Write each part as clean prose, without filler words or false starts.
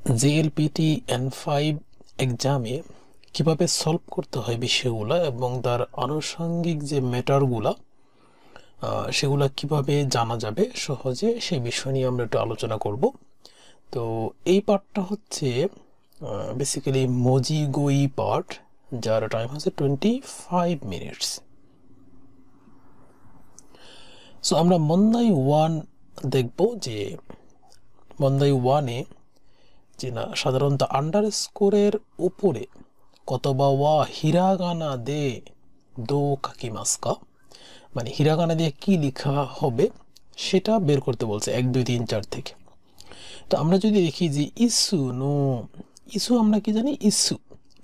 JLPT N5 এক্সামে কিভাবে solve করতে হয় বিষয়গুলো এবং তার আনুষঙ্গিক যে ম্যাটারগুলো সেগুলো কিভাবে জানা যাবে সহজে, সেই বিষয় নিয়ে আমরা একটু আলোচনা করব। তো এই পার্টটা হচ্ছে বেসিক্যালি মজিগুই পার্ট, যার টাইম হচ্ছে 25 মিনিটস। সো আমরা মন্দাই 1 দেখব। যে মন্দাই 1-এ যে না সাধারণত আন্ডারস্কোরের উপরে কতবা ওয়া হিরাগানা দে দো কাকিমাস্কা, মানে হিরাগানা দিয়ে কি লেখা হবে সেটা বের করতে বলছে 1 2 3 4 থেকে। তো আমরা যদি দেখি যে ইসু নো, ইসু আমরা কি জানি, ইসু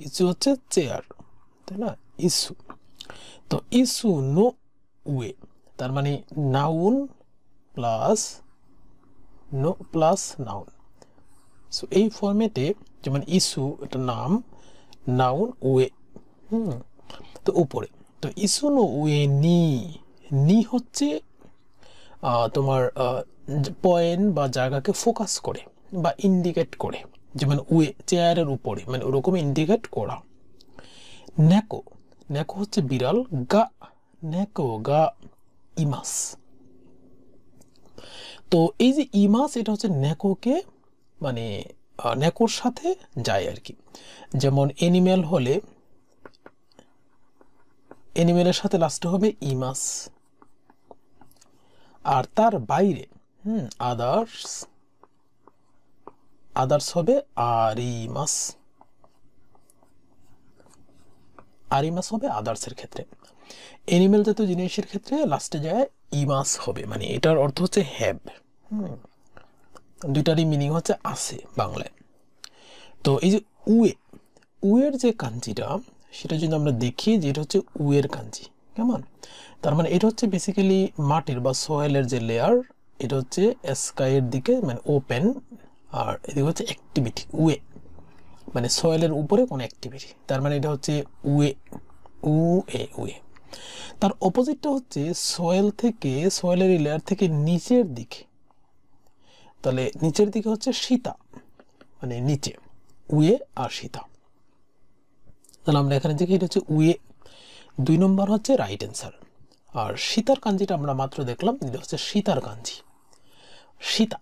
ইসু হচ্ছে চেয়ার, তাই না, ইসু। তো ইসু নো উয়ে, তার মানে noun plus no plus noun. So এই ফরম্যাটে যেমন ইস্যু এটা নাম, নাউন, ওয়ে, তো উপরে। তো ইস্যু নো ওয়ে নি, নি হচ্ছে তোমার পয়েন্ট বা জায়গাকে ফোকাস করে বা ইন্ডিকেট করে, যেমন ওয়ে চেয়ারের উপরে, মানে ওরকম ইন্ডিকেট করা। নেকো, নেকো হচ্ছে বিড়াল, গা নেকো গা ইমাস। তো এই যে ইমাস এটা হচ্ছে নেকোকে মানে নেকোর সাথে যায় আর কি। যেমন এনিম্যাল হলে এনিম্যালের সাথে লাস্টে হবে ইমাস, আর তার বাইরে আদার্স, আদার্স হবে আরিমাস, আরিমাস হবে আদার্সের ক্ষেত্রে। এনিম্যাল জাতীয় জিনিসের ক্ষেত্রে লাস্টে যায় ইমাস হবে, মানে এটার অর্থ হচ্ছে হ্যাভ। দুইটারই মিনিং হচ্ছে আছে বাংলায়। তো এই যে উয়ে, উয়ের যে কাঞ্জিটা সেটা যদি আমরা দেখি যে এটা হচ্ছে উয়ের কাঞ্জি, কেমন, তার মানে এটা হচ্ছে বেসিক্যালি মাটির বা সয়েলের যে লেয়ার, এটা হচ্ছে স্কাইয়ের দিকে মানে ওপেন, আর এদিকে হচ্ছে অ্যাক্টিভিটি উয়ে, মানে সয়েলের উপরে কোনো অ্যাক্টিভিটি, তার মানে এটা হচ্ছে উয়ে, উয়ে উয়ে। তার অপোজিটটা হচ্ছে সয়েল থেকে, সয়েলের লেয়ার থেকে নিচের দিকে, তাহলে নিচের দিকে হচ্ছে সীতা, মানে নিচে উয়ে আর সীতা। তাহলে আমরা এখানে দেখি এটা হচ্ছে উয়ে, 2 নম্বর হচ্ছে রাইট অ্যান্সার। আর সীতার কাঞ্জিটা আমরা মাত্র দেখলাম, এটা হচ্ছে সীতার কাঞ্জি, সীতা।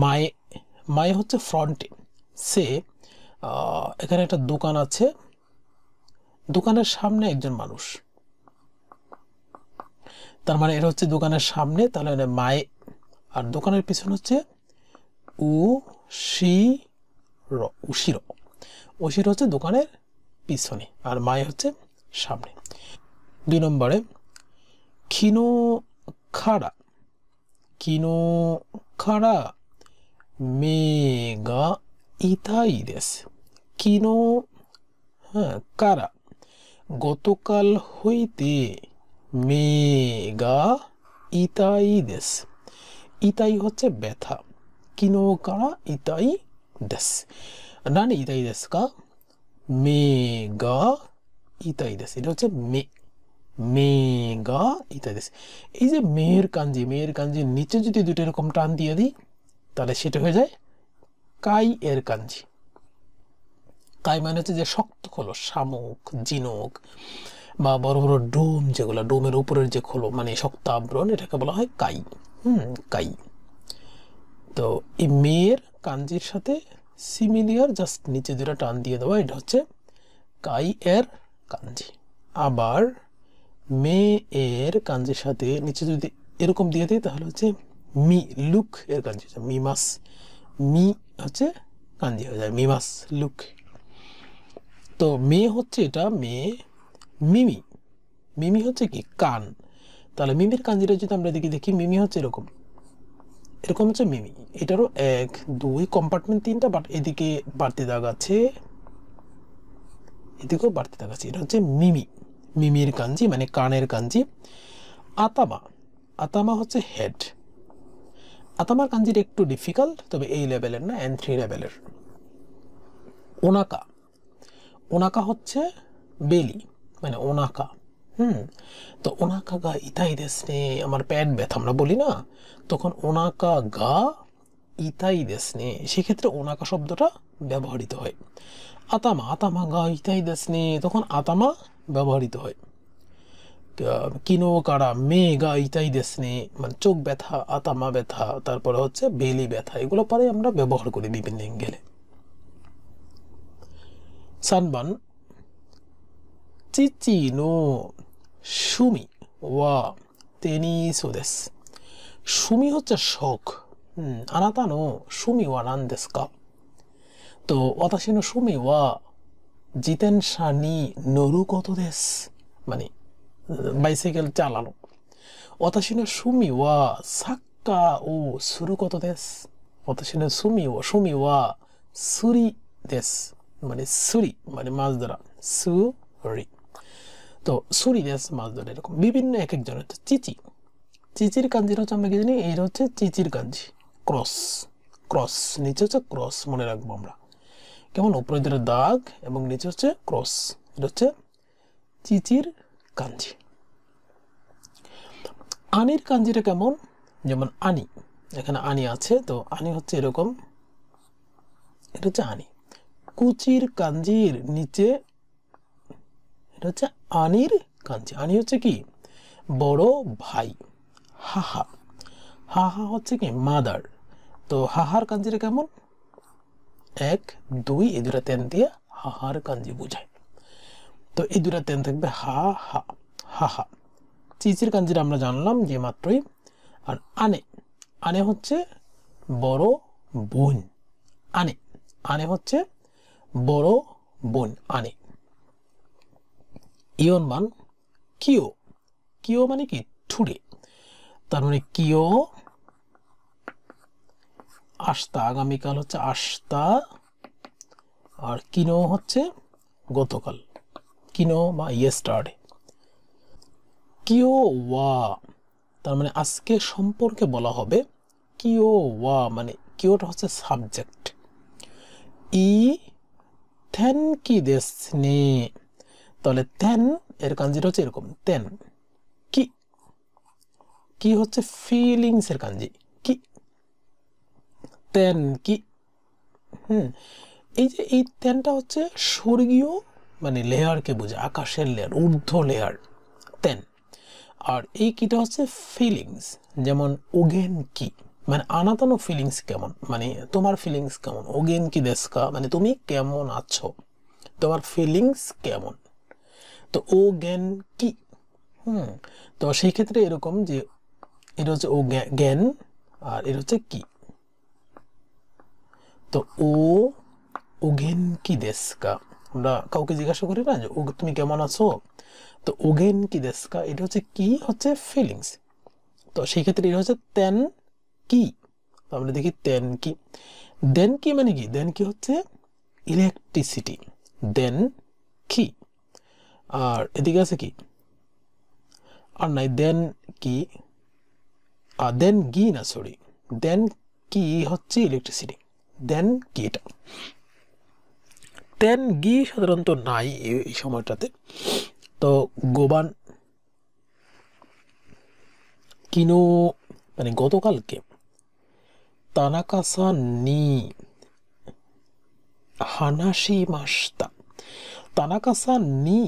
মায়ে, মায়ে হচ্ছে ফ্রন্টে, সে এখানে একটা দোকান আছে, দোকানের সামনে একজন মানুষ, তার মানে এটা হচ্ছে দোকানের সামনে, তাহলে মায়ে, আর দোকানের পিছনে হচ্ছে উ শি র, উশির, উশির হচ্ছে দোকানের পিছনে, আর মায়ে হচ্ছে সামনে। 2 নম্বরে কিনো খাড়া, কিনো খাড়া মেগা ইতাই দেস, কিনো কারা, গতকাল হইতে মেগা ইতাই দেস, ইতাই হচ্ছে ব্যথা, কিনো কারা ইতাই দেস, নানি ইতাই দেস কা, মেগা ইতাই দেস, এটা হচ্ছে মে, মেগা ইতাই দেস। এই যে মেয়ের কাঞ্জি, মেয়ের কাঞ্জির নিচে যদি দুটো এরকম টান দিয়ে দিই তাহলে সেটা হয়ে যায় কাই এর কাঞ্জি। কাই মানে হচ্ছে যে শক্ত খোলো, শামুক, জিনুক বা বড় বড় ডোম, যেগুলো ডোমের উপরের যে খোলো মানে শক্ত আবরণ, এটাকে বলা হয় কাই। কাই। তো এই মেয়ের কাঞ্জির সাথে সিমিলিয়ার, জাস্ট নিচে দুটো টান দিয়ে দেওয়া, এটা হচ্ছে কাই এর কাঞ্জি। আবার মেয়ে এর কাঞ্জির সাথে নিচে যদি এরকম দিয়ে দিই তাহলে হচ্ছে মি, লুক এর কাঞ্জি, মিমাস, মি হচ্ছে কাঞ্জি হয়ে যায় মিমাস, লুক। তো মেয়ে হচ্ছে এটা মেয়ে, মিমি, মিমি হচ্ছে কি কান, তাহলে মিমির কাঞ্জিটা যদি আমরা দেখি মিমি হচ্ছে এরকম, এরকম হচ্ছে মিমি। এটারও 1 2 কম্পার্টমেন্ট 3টা, বাট এদিকে বাড়তি দাগ আছে, এদিকেও বাড়তি দাগ আছে, এটা হচ্ছে মিমি, মিমির কাঞ্জি মানে কানের কাঞ্জি। আতামা, আতামা হচ্ছে হেড, আতামার কাঞ্জিটা একটু ডিফিকাল্ট, তবে এই লেভেলের না, N3 লেভেলের। ওনাকা, ওনাকা হচ্ছে বেলি, মানে ওনাকা। তো ওনাকা গা ইতাই দেশ নে, আমার পেট ব্যথা আমরা বলি না, তখন ওনাকা গা ইতাই দেসু নে, সেক্ষেত্রে ওনাকা শব্দটা ব্যবহৃত হয়। আতামা, আতামা গা ইতাই দেসু নে, তখন আতামা ব্যবহৃত হয়। কিনো কারা মে গা ইতাই দেসু নে, মানে চোখ ব্যথা, আতামা ব্যথা, তারপরে হচ্ছে বেলি ব্যথা, এগুলো পরে আমরা ব্যবহার করি বিভিন্ন অ্যাঙ্গেলে। 3番、父の趣味はテニスです。趣味হচ্ছে শখ। あなたの趣味は何ですか？と、私の趣味は自転車に乗ることです。মানে বাইসাইকেল চালানো। 私の趣味はサッカーをすることです。私の趣味は釣りです。মানে ছুরি মানে মাছ ধরা, ছুরি। তো ছুরি দেশ মাছ ধরা, এরকম বিভিন্ন এক একজনের। তো চিচি, চিচির কাঞ্জির হচ্ছে আমরা কি জানি, এটা হচ্ছে চিচির কাঞ্জি, ক্রস, ক্রস, নিচে হচ্ছে ক্রস, মনে রাখবো আমরা কেমন, উপরে ধরে দাগ এবং নিচে হচ্ছে ক্রস, এটা হচ্ছে চিচির কাঞ্জি। আনির কাঞ্জিটা কেমন, যেমন আনি, এখানে আনি আছে, তো আনি হচ্ছে এরকম, এটা হচ্ছে আনি। কুচির কাঞ্জির নিচে এটা হচ্ছে আনির কাঞ্জি। আনি হচ্ছে কি বড় ভাই। হাহা, হাহা হচ্ছে কি মাদার। তো হাহার কাঞ্জিটা কেমন, 1 2 এই দুটা তেন দিয়ে হাহার কাঞ্জি বোঝায়। তো এই দুটা তেন থাকবে হা হা, হাহা। চিচির কাঞ্জিটা আমরা জানলাম যে মাত্রই। আর আনে, আনে হচ্ছে বড় বোন। আনে, আনে হচ্ছে বড় বোন, আনে। 4番、কিও, কিও মানে কি টুডে, তার মানে কিও আস্তা, আগামীকাল হচ্ছে আস্তা। আর কিনো হচ্ছে গতকাল, কিনো বা ইয়েস্টারডে। কিও ওয়া, তার মানে আজকে সম্পর্কে বলা হবে। কিও ওয়া মানে কিওটা হচ্ছে সাবজেক্ট। ই তেন কি দেসু নে, তাহলে তেন এর কাঞ্জিটা হচ্ছে এরকম, তেন কি, কি হচ্ছে ফিলিংস এর কাঞ্জি, কি তেন কি। এই যে এই তেনটা হচ্ছে স্বর্গীয় মানে লেয়ারকে বোঝায়, আকাশের লেয়ার, ঊর্ধ্ব লেয়ার তেন। আর এই কিটা হচ্ছে ফিলিংস, যেমন ওগেন কি মানে আনাতানো ফিলিংস কেমন, মানে তোমার ফিলিংস কেমন। ওগেন কি দেসকা মানে তুমি কেমন আছো, তোমার ফিলিংস কেমন। তো ওগেন কি, তো সেই ক্ষেত্রে এরকম যে এটা হচ্ছে ও জ্ঞান আর এটা হচ্ছে কি। তো ওগেন কি দেসকা, আমরা কাউকে জিজ্ঞাসা করি না যে ও তুমি কেমন আছো, তো ওগেন কি দেসকা এটা হচ্ছে কি হচ্ছে ফিলিংস। তো সেই ক্ষেত্রে এটা হচ্ছে তেন কি। তো আমরা দেখি তেন কি, দেন কি মানে কি, দেন কি হচ্ছে ইলেকট্রিসিটি, দেন কি। আর এদিকে আছে কি, আর নাই দেন কি, দেন গি না সরি, দেন কি হচ্ছে ইলেকট্রিসিটি, দেন কি এটা। দেন গি সাধারণত নাই এই সময়টাতে। তো গোবান, কিনো মানে গতকালকে। তানাকা-সান নি হানাশিমাশিতা, তানাকা-সান নি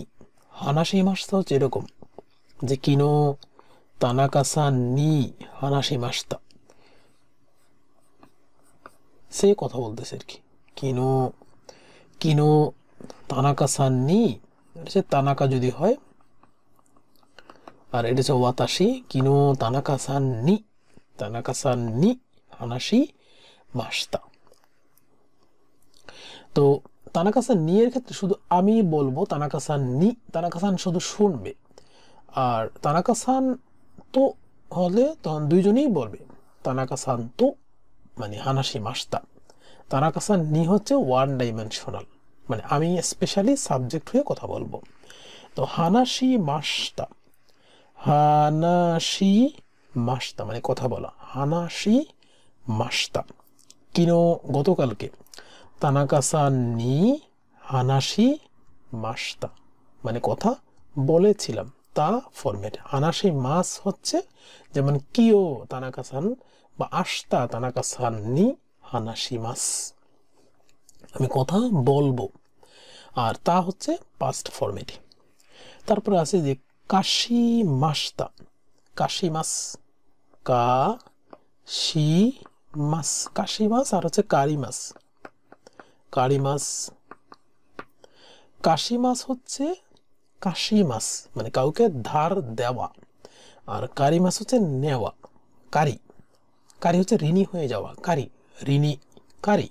হানাশিমাশিতা হচ্ছে এরকম যে কিনো তানাকা-সান নি হানাশিমাশিতা, সে কথা বলতেছে আর কি। কিনো, কিনো তানাকা-সান নি, এটা হচ্ছে তানাকা যদি হয়, আর এটা হচ্ছে ওয়াতাশি, কিনো তানাকা-সান নি, তানাকা-সান নি হানাশিমাশিতা। তো তানাকা-সান নি এর ক্ষেত্রে শুধু আমি বলবো তানাকা-সান নি, তানাকা-সান শুধু শুনবে। আর তানাকা-সান তো হলে তখন দুইজনেই বলবে তানাকা-সান তো মানে হানাশিমাশিতা। তানাকা-সান নি হচ্ছে ওয়ান ডাইমেনশনাল, মানে আমি স্পেশালি সাবজেক্ট হয়ে কথা বলবো। তো হানাশিমাশিতা, হানাশিমাশিতা মানে কথা বলা, হানাশিমাশিতা। কিনো গতকালকে, তানাকা-সান নি হানাশিমাশিতা মানে কথা বলেছিলাম, তা ফরম্যাট। হানাশিমাস হচ্ছে যেমন কিও তানাকা-সান বা আস্তা তানাকা সান নি হানাশিমাস, আমি কথা বলবো। আর তা হচ্ছে পাস্ট ফর্মেটি। তারপরে আছে যে কাশিমাস্তা, কাশিমাস, কাশিমাস, কাশিমাস আর হচ্ছে কারিমাস, কারিমাস। কাশিমাস হচ্ছে কাশিমাস মানে কাউকে ধার দেওয়া, আর কারিমাস হচ্ছে নেওয়া। কারি, কারি হচ্ছে ঋণী হয়ে যাওয়া, কারি ঋণী, কারি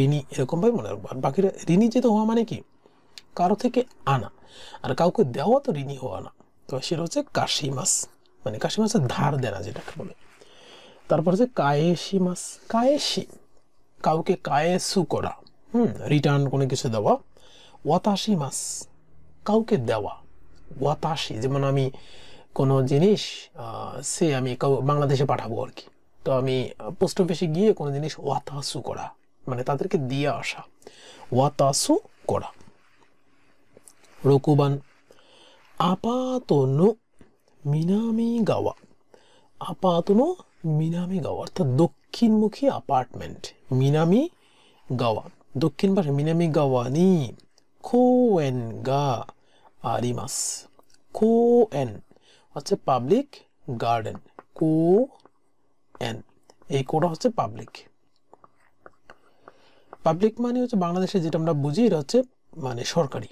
ঋণী, এরকম ভাবে মনে রাখবো। আর বাকিরা ঋণী যেতে হওয়া মানে কি কারো থেকে আনা, আর কাউকে দেওয়া তো ঋণী হওয়া না, তো সেটা হচ্ছে কাশিমাস মানে কাশিমাসের ধার দেনা যেটাকে বলে। তারপর হচ্ছে কায়েশিমাস, কায়েশি কাউকে কায়েসু করা, রিটার্ন কোনো কিছু দেওয়া। ওয়াতাশিমাস কাউকে দেওয়া, ওয়াতাশি যেমন আমি কোনো জিনিস সে আমি বাংলাদেশে পাঠাবো আর কি, তো আমি পোস্ট অফিসে গিয়ে কোনো জিনিস ওয়াতাসু করা মানে তাদেরকে দিয়ে আসা, ওয়াতাসু করা। রকুবান আপাতনো মিনামি গাওয়া, আপাতনো মিনামি গাওয়া অর্থাৎ দক্ষিণমুখী অ্যাপার্টমেন্ট, মিনামি গাওয়া দক্ষিণ পাশে, মিনামি গাওয়া নি কোয়েন গা আরিমাস, কোয়েন হচ্ছে পাবলিক গার্ডেন, কোয়েন এই কোটা হচ্ছে পাবলিক। পাবলিক মানে হচ্ছে বাংলাদেশে যেটা আমরা বুঝি এটা হচ্ছে মানে সরকারি।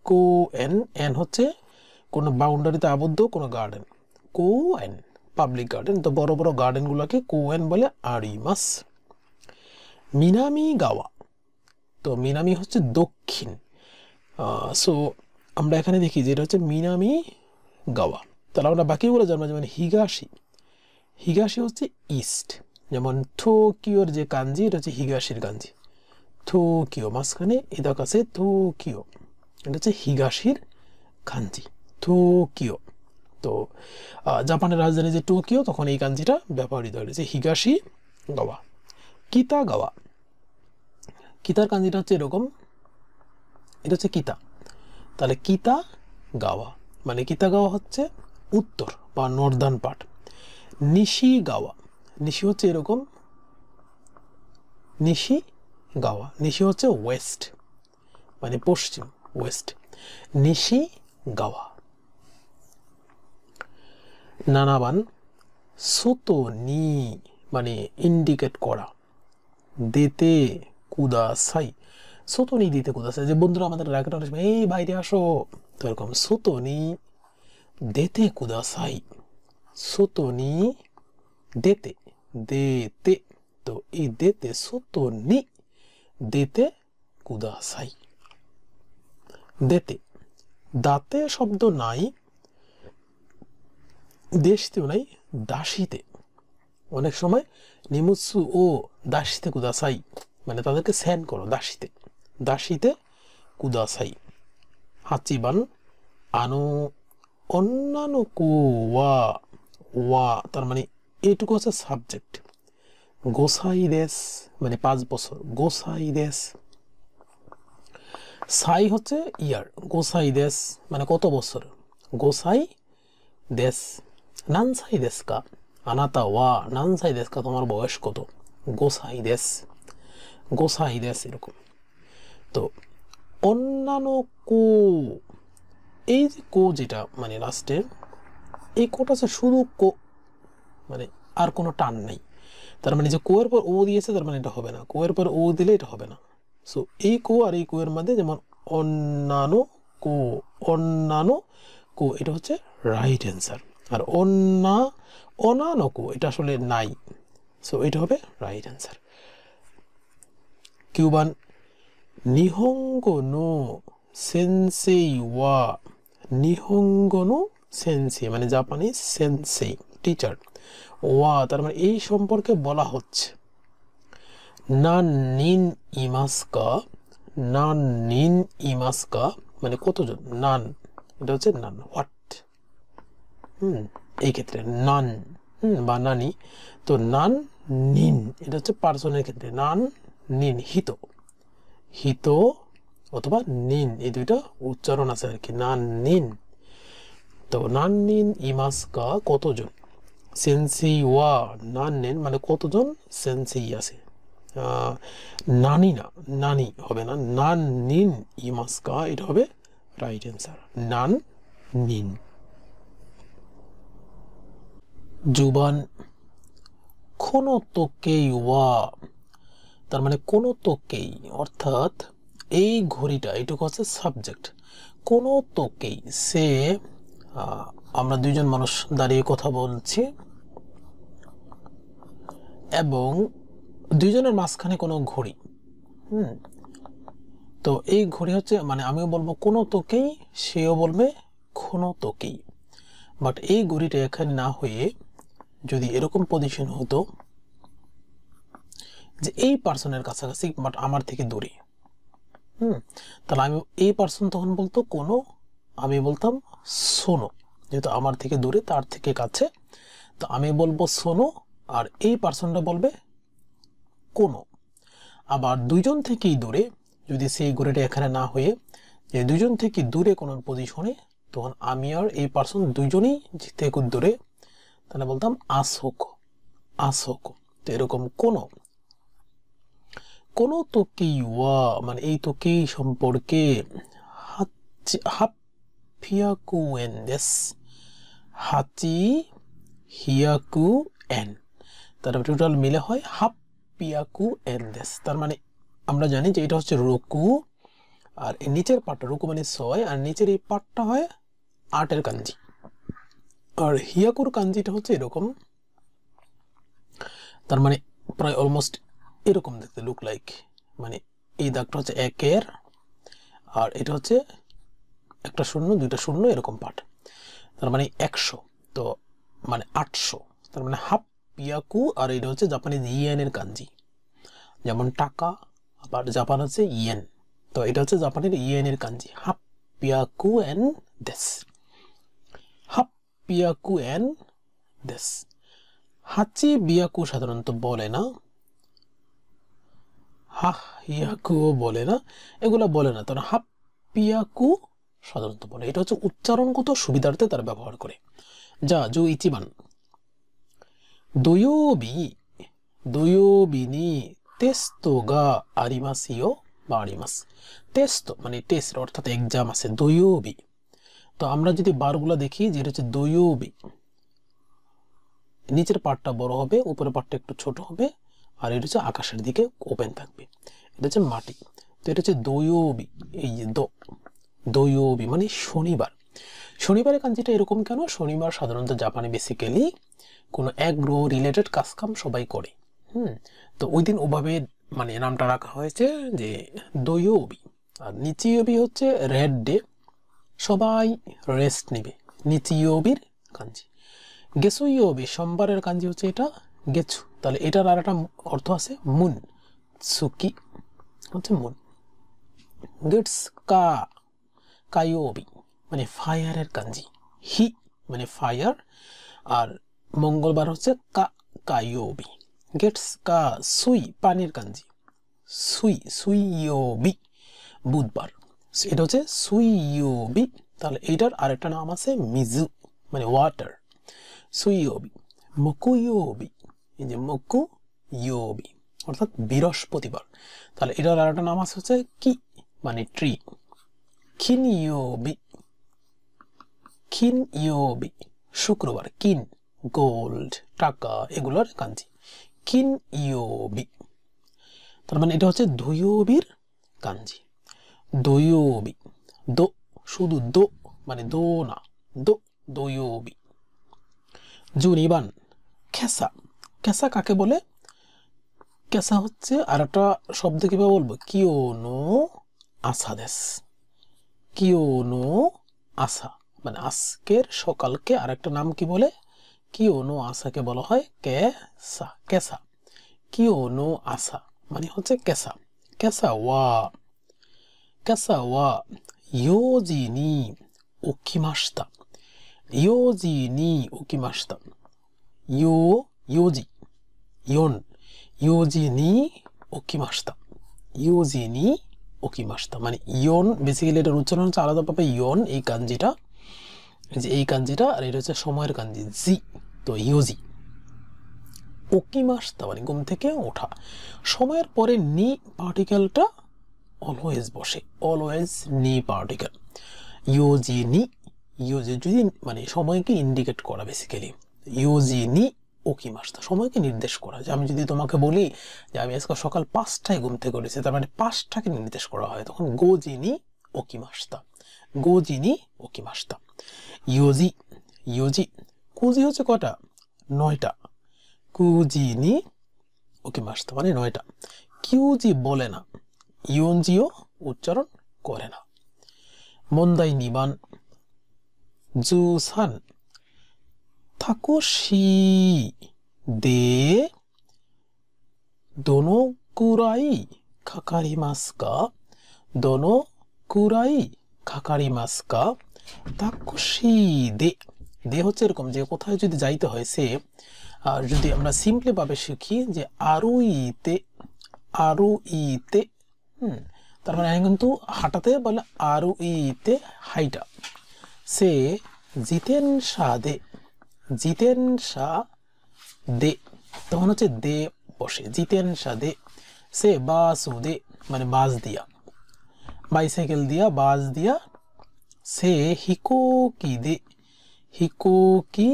কোয়েন, এন হচ্ছে কোনো বাউন্ডারিতে আবদ্ধ কোনো গার্ডেন, কোয়েন পাবলিক গার্ডেন। তো বড় বড় গার্ডেনগুলোকে কোয়েন বলে আরিমাস। মিনামি গাওয়া, তো মিনামি হচ্ছে দক্ষিণ। সো আমরা এখানে দেখি যে এটা হচ্ছে মিনামি গাওয়া। তাহলে আমরা বাকিগুলো জানবো, যেমন হিগাশি, হিগাশি হচ্ছে ইস্ট, যেমন টোকিওর যে কাঞ্জি এটা হচ্ছে হিগাশির কাঞ্জি, টোকিও মাঝখানে এদাক আছে টোকিও, এটা হচ্ছে হিগাশির কাঞ্জি টোকিও। তো জাপানের রাজধানী যে টোকিও তখন এই কাঞ্জিটা ব্যবহৃত হয়েছে, হিগাশি গাওয়া। কিতা গাওয়া, কিতার কাঞ্জিটা হচ্ছে এরকম, এটা হচ্ছে কিতা, তাহলে কিতা গাওয়া মানে কিতা গাওয়া হচ্ছে উত্তর বা নর্দার্ন পার্ট। নিশি গাওয়া, নিশি হচ্ছে এরকম, নিশি গাওয়া, নিশি হচ্ছে ওয়েস্ট মানে পশ্চিম, ওয়েস্ট, নিশি গাওয়া। নানাবান সোতো নি মানে ইন্ডিকেট করা, দেতে কুদাসাই, সোতো নি দিতে কুদাসাই, যে বন্ধুরা আমাদের রাখেন এই বাইরে আসো, তো এরকম সোতো নি দেতে কুদাসাই, সোতো নি দেতে, দেতে, তো এই দেতে সোতো নি দেতে কুদাসাই, দেতে, দাতে শব্দ নাই, দেশতেও নাই, দাসিতে, অনেক সময় নিমুৎসু ও দাসিতে কুদাসাই মানে তাদেরকে সেন্ড করো, দাসিতে, দাসিতে কুদাসাই। হাচিবান আনো অন্যান্য কো ওয়া, ওয়া তার মানে এইটুকু হচ্ছে সাবজেক্ট, গোসাই দেশ মানে 5 বছর, গোসাই দেশ। সাই হচ্ছে ইয়ার, গোসাই দেশ মানে কত বছর, গোসাই দেশ। নানসাই দেশ কা, আনাতা ওয়া নানসাই দেশ কা, তোমার বয়স কত, গোসাই দেশ, গোসাই দেশ এরকম। তো অন্যান্য কো, এই যে কো যেটা মানে লাস্টে এই কোটা হচ্ছে শুধু কো মানে আর কোনো টান নেই, তার মানে যে কোয়ের পর ও দিয়েছে তার মানে এটা হবে না, কোয়ের পর ও দিলে এটা হবে না। সো এই কো আর এই কোয়ের মধ্যে যেমন অন্যান্য কো, অন্যান্য কো এটা হচ্ছে রাইট অ্যান্সার, আর অন্যান্য কো এটা আসলে নাই, সো এটা হবে রাইট অ্যান্সার। কিউবান নিহঙ্গো নো সেনসেই ওয়া, নিহঙ্গো নো সেনসেই মানে জাপানিজ সেনসেই টিচার, ওয়া তার মানে এই সম্পর্কে বলা হচ্ছে। নান নিন ইমাসকা, নান নিন ইমাসকা মানে কতজন, নান এটা হচ্ছে নান হোয়াট, এই ক্ষেত্রে নান বা নানি, তো নান নিন এটা হচ্ছে পার্সনের ক্ষেত্রে, নান নিন হিত, হিত অথবা নিন এই দুইটা উচ্চারণ আছে আর কি, নান নিন। তো নান নিন ইমাসকা কতজন, সেন্সেই ওয়া নান্নেন মানে কতজন সেন্সেই আছে নানি না নানি হবে না নান নিন ইমাস্কা এটা হবে রাইট অ্যান্সার নান নিন জুবান কোনো তোকেই ওয়া তার মানে কোনো তোকেই অর্থাৎ এই ঘড়িটা এটুকু হচ্ছে সাবজেক্ট কোনো তোকেই সে আমরা দুইজন মানুষ দাঁড়িয়ে কথা বলছি এবং দুইজনের মাঝখানে কোনো ঘড়ি তো এই ঘড়ি হচ্ছে মানে আমিও বলবো কোনো তোকেই সেও বলবে কোনো তোকেই বাট এই ঘড়িটা এখানে না হয়ে যদি এরকম পজিশন হতো যে এই পার্সনের কাছাকাছি বাট আমার থেকে দূরে তাহলে আমি এই পার্সন তখন বলতো কোনো আমি বলতাম শোনো যেহেতু আমার থেকে দূরে তার থেকে কাছে তো আমি বলবো শোনো আর এই পার্সনটা বলবে কোনো আবার দুইজন থেকেই দূরে যদি সেই ঘড়িটা এখানে না হয়ে যে দুইজন থেকে দূরে কোনো পজিশনে তখন আমি আর এই পার্সন দুইজনই থেকে দূরে তাহলে বলতাম আসোক আসোক তো এরকম কোনো তোকেই ওয়া মানে এই তোকেই সম্পর্কে হাফিয়াকু এন দেস হাচি হিয়াকু এন তারপরে টোটাল মিলে হয় হাফিয়াকু এন দেস তার মানে আমরা জানি যে এটা হচ্ছে রুকু আর এই নিচের পাটটা রুকু মানে 6 আর নিচের এই পাটটা হয় 8 এর কাঞ্জি আর হিয়াকুর কাঞ্জিটা হচ্ছে এরকম তার মানে প্রায় অলমোস্ট এরকম দেখতে লুক লাইক মানে এই দাগটা হচ্ছে 1 এর আর এটা হচ্ছে একটা শূন্য দুইটা শূন্য এরকম পাট তার মানে 100 তো মানে 800 তার মানে হাফ পিয়াকু আর এটা হচ্ছে জাপানিজ ইয়েন এর কাঞ্জি যেমন টাকা আবার জাপান হচ্ছে ইয়েন তো এটা হচ্ছে জাপানের ইয়েন এর কাঞ্জি হাফ পিয়াকু এন দেস হাফ পিয়াকু এন দেস হাচি বিয়াকু সাধারণত বলে না হিয়াকুও বলে না এগুলা বলে না তারা হাপ্পিয়াকু সাধারণত বলে এটা হচ্ছে উচ্চারণগত সুবিধার্থে তারা ব্যবহার করে যা জো ইচিবান দোয়োবি নি টেস্টো গা আরিমাসিও বা আরিমাস টেস্ট মানে টেস্ট অর্থাৎ এক্সাম আছে দোয়োবি তো আমরা যদি বারগুলা দেখি যেটা হচ্ছে দোয়োবি নিচের পার্টটা বড় হবে উপরের পার্টটা একটু ছোট হবে আর এটা হচ্ছে আকাশের দিকে ওপেন থাকবে এটা হচ্ছে মাটি তো এটা হচ্ছে দোয়োবি এই যে দোয়োবি মানে শনিবারের কাঞ্জিটা এরকম কেন শনিবার সাধারণত জাপানে বেসিক্যালি কোনো এগ্রো রিলেটেড কাজকাম সবাই করে তো ওই দিন ওভাবে মানে নামটা রাখা হয়েছে যে দোয়োবি আর নিচিয়োবি হচ্ছে রেড ডে সবাই রেস্ট নেবে নিচিয়োবির কাঞ্জি গেসুইয়োবি সোমবারের কাঞ্জি হচ্ছে এটা গেছু তাহলে এটার আর একটা অর্থ আছে মুন সুকি হচ্ছে মুন গেটস কায়োবি মানে ফায়ারের কাঞ্জি হি মানে ফায়ার আর মঙ্গলবার হচ্ছে কায়োবি গেটস সুই পানির কাঞ্জি সুইয়োবি বুধবার এটা হচ্ছে সুইয়োবি তাহলে এটার আরেকটা নাম আছে মিজু মানে ওয়াটার সুইয়োবি মকুয়োবি এই যে মকুয়োবি অর্থাৎ বৃহস্পতিবার তাহলে এটার আরেকটা নাম আছে হচ্ছে কি মানে ট্রি খিনইয়োবি শুক্রবার কিন গোল্ড টাকা এগুলোর কাঞ্জি খিনইয়োবি তার মানে এটা হচ্ছে দোয়োবির কাঞ্জি দোয়োবি দো শুধু দো মানে দো না দোয়োবি জুনিবান খেসা কাকে বলে কেসা হচ্ছে আর একটা শব্দ কিভাবে বলবো কিওনো আসা দেশ কিওনো আসা মানে আজকের সকালকে আর একটা নাম কি বলে কিওনো আসাকে বলা হয় কেসা কিওনো আসা মানে হচ্ছে কেসা ওয়া ইয়োজি নি ওকিমাশিতা ইয়োজি নি ওকিমাশিতা মানে ইয়ন বেসিক্যালি এটার উচ্চারণ হচ্ছে আলাদাভাবে ইয়ন এই কাঞ্জিটা আর এটা হচ্ছে সময়ের কাঞ্জি জি তো ইয়োজি ওকিমাস্তা মানে ঘুম থেকে ওঠা। সময়ের পরে নি পার্টিকেলটা অলওয়েজ বসে, অলওয়েজ নি পার্টিকেল। ইউজি নি, ইউজি যদি মানে সময়কে ইন্ডিকেট করা, বেসিক্যালি ইউজি নি ওকিমাস্তা সময়কে নির্দেশ করা। যে আমি যদি তোমাকে বলি যে আমি আজকে সকাল 5টায় ঘুম থেকে উঠেছি, তার মানে 5টাকে নির্দেশ করা হয়, তখন গোজি নি ওকিমাস্তা, গোজি নি ওকিমাস্তা। ইউজি, ইউজি কুজি হচ্ছে কটা? 9টা। কুজি নি ওকিমাস্তা মানে 9টা। কিউজি বলে না, ইউনজিও উচ্চারণ করে না। মন্দাই 2番 13タコシでどのくらいかかりますか？どのくらいかかりますか？タクシーでহচ্ছে এরকম যে কোথায় যদি যাইতে হয় সে, আর যদি আমরা সিম্পলি ভাবে শিখি যে আরুইতে, আরুইতে, তার মানে কিন্তু হাঁটাতে বলে আরুইতে হাইটা। সে জিতেনশা দে, জিতেনশা দে, তখন হচ্ছে দে বসে, জিতেনশা দে। সে বাসু দে মানে বাস দিয়া, বাইসাইকেল দিয়া, বাস দিয়া। সে হিকোকি দে, হিকোকি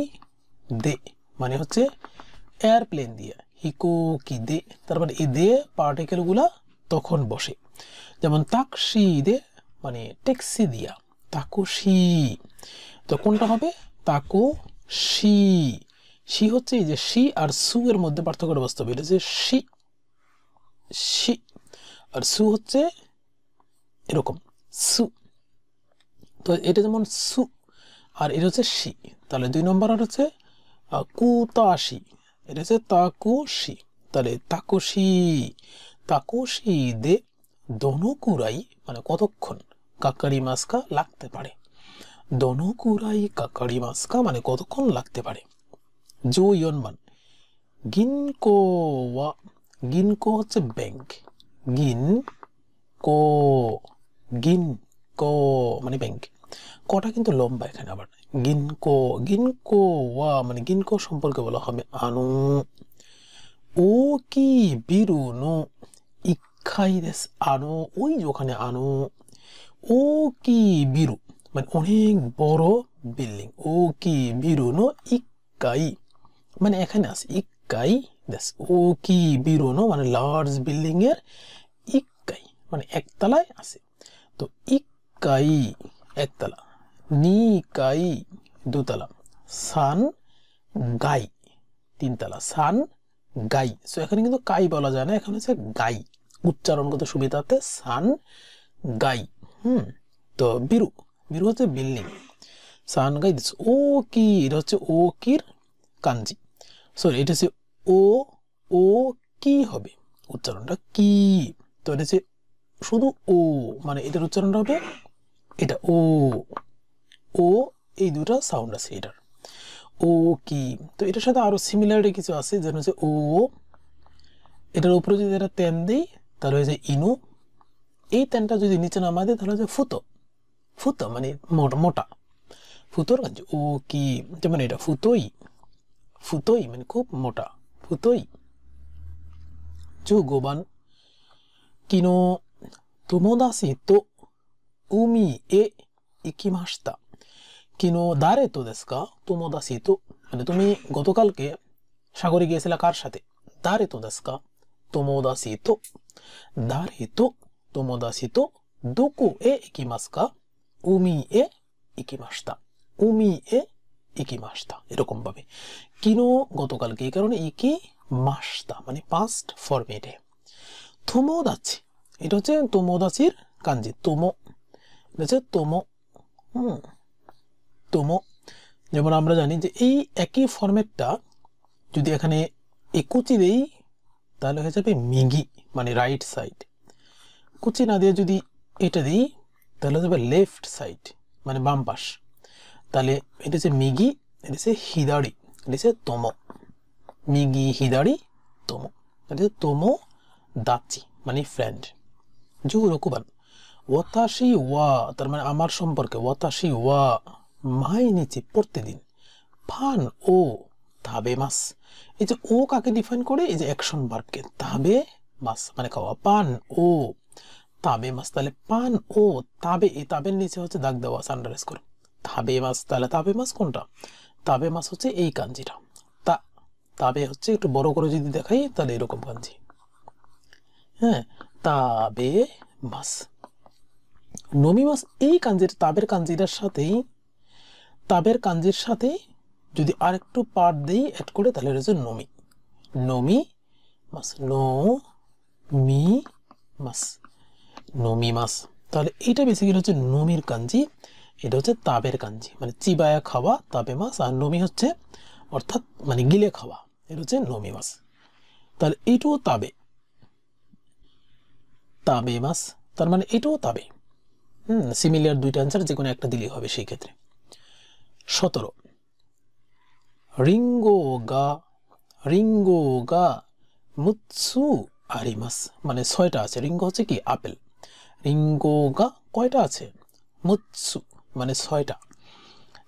দে মানে হচ্ছে এয়ারপ্লেন দিয়া, হিকোকি দে। তারপরে এই দে পার্টিকেল গুলা তখন বসে। যেমন তাকসি দে মানে ট্যাক্সি দিয়া, তাকুশি। তো কোনটা হবে? তাকুশি। শি হচ্ছে এই যে শি আর সু এর মধ্যে পার্থক্যটা বুঝতে হবে। এটা যে শি, শি, আর সু হচ্ছে এরকম সু। তো এটা যেমন সু আর এটা হচ্ছে শি, তাহলে 2 নম্বর আর হচ্ছে কুতাশি, এটা হচ্ছে তাকুশি। তাহলে তাকুশি, তাকুশি দে দোনোকুরাই মানে কতক্ষণ, কাকারি মাস্কা লাগতে পারে। দোনোকুরাই কাকারি মাস্কা মানে কতক্ষণ লাগতে পারে। 14番 গিনকো ওয়া, গিনকো হচ্ছে ব্যাংক, গিনকো, গিনকো মানে ব্যাংক। কটা কিন্তু লম্বা এখানে আবার। গিনকো, গিনকো ওয়া মানে গিনকো সম্পর্কে বলা হবে আনো। ওকি বিরু নো 1階です。ওই যে ওখানে আনো। ওকি বিরু মানে অনেক বড় বিল্ডিং। ওকি বিরু নো 1階 মানে এখানে আছে 1階です। ওকি বিরু নো মানে লার্জ বিল্ডিং এর 1階 মানে একতলায় আছে। তো 1階 একতলা, 2階 দুতলা, 3階 তিনতলা, 3階। সো এখানে কিন্তু কাই বলা যায় না, এখানে হচ্ছে গাই, উচ্চারণগত সুবিধাতে 3階। তো বিরু, বিরু হচ্ছে বিল্ডিং, 3階 দিস। ও কি, এটা হচ্ছে ও কির কাঞ্জি। সরি, এটা হচ্ছে ও, ও কি হবে উচ্চারণটা কি। তো এটা হচ্ছে শুধু ও মানে এটার উচ্চারণটা হবে এটা ও, ও এই দুটা সাউন্ড আছে এটার। ও কি, তো এটার সাথে আরো সিমিলারিটি কিছু আছে, যেন হচ্ছে ও, এটার উপরে যদি এটা তেন দিই তাহলে হয়ে যায় ইনু। এই তেনটা যদি নিচে নামা দিই তাহলে হচ্ছে ফুতো, ফুতো মানে মোটা, মোটা ফুতোর কাজ। ও কি, যেমন এটা ফুতোই, ফুতোই মানে খুব মোটা, ফুতোই। 15番 昨日友達と海へ行きました。昨日誰とですか？友達とমানে তুমি গতকালকে সাগরে গিয়েছিলে কার সাথে? দারে তোですか? 友達と、誰と友達とどこへ行きますか？海へ行きました。海へ行きました。এরকম ভাবে।昨日গতকালকে, এই কারণে行きましたমানে past form-এ। 友達, এটা হচ্ছে তোমোদাচির কাঞ্জি, তোমো, এটা হচ্ছে তোমো। তোমো, যেমন আমরা জানি যে এই একই ফরম্যাটটা যদি এখানে একুচি দেই তাহলে হয়ে যাবে মিগি মানে রাইট সাইড। কুচি না দিয়ে যদি এটা দিই তাহলে হয়ে যাবে লেফট সাইড মানে বাম পাশ। তাহলে এটা হচ্ছে মিগি, এটা হচ্ছে হিদারি, এটা হচ্ছে তোমো। মিগি হিদারি তোমো, এটা হচ্ছে তোমো দাচি মানে ফ্রেন্ড। 16番 ওয়াতাশি ওয়া তার মানে আমার সম্পর্কে, ওয়াতাশি ওয়া মাইনিচি প্রতিদিন, ফান ও তাবে মাস। এই যে ও কাকে ডিফাইন করে, এই যে অ্যাকশন ভার্বকে, তাবে মাস মানে খাওয়া, পান ও তাবে মাস। তাহলে পান ও তাবে, এই তাবের নিচে হচ্ছে দাগ দেওয়া আন্ডারস্কোর, তাবে মাস। তাহলে তাবে মাস কোনটা? তাবে মাস হচ্ছে এই কাঞ্জিটা। তা তাবে হচ্ছে একটু বড় করে যদি দেখাই তাহলে এরকম কাঞ্জি, হ্যাঁ, তাবে মাস। নমি মাস এই কাঞ্জির, তাবের কাঞ্জিটার সাথেই, তাবের কাঞ্জির সাথে যদি আরেকটু পার্ট দেই অ্যাড করে, তাহলে এটা হচ্ছে নমি, নমি মাস, নো মি মাস, নমি মাস। তাহলে এটা বেসিক্যালি হচ্ছে নমির কাঞ্জি, এটা হচ্ছে তাবের কাঞ্জি, মানে চিবায়া খাওয়া তাবে মাস, আর নমি হচ্ছে অর্থাৎ মানে গিলে খাওয়া, এটা হচ্ছে নমি মাস। তাহলে এটাও তাবে, তাবে মাস, তার মানে এটাও তাবে। সিমিলার দুইটা অ্যান্সার যে কোনো একটা দিলেই হবে সেই ক্ষেত্রে। 17 রিঙ্গো গা, রিঙ্গো গা মুৎসু আরিমাস, মানে 6টা আছে। রিঙ্গো হচ্ছে কি আপেল, রিঙ্গো গা কয়টা আছে? মুৎসু মানে 6টা।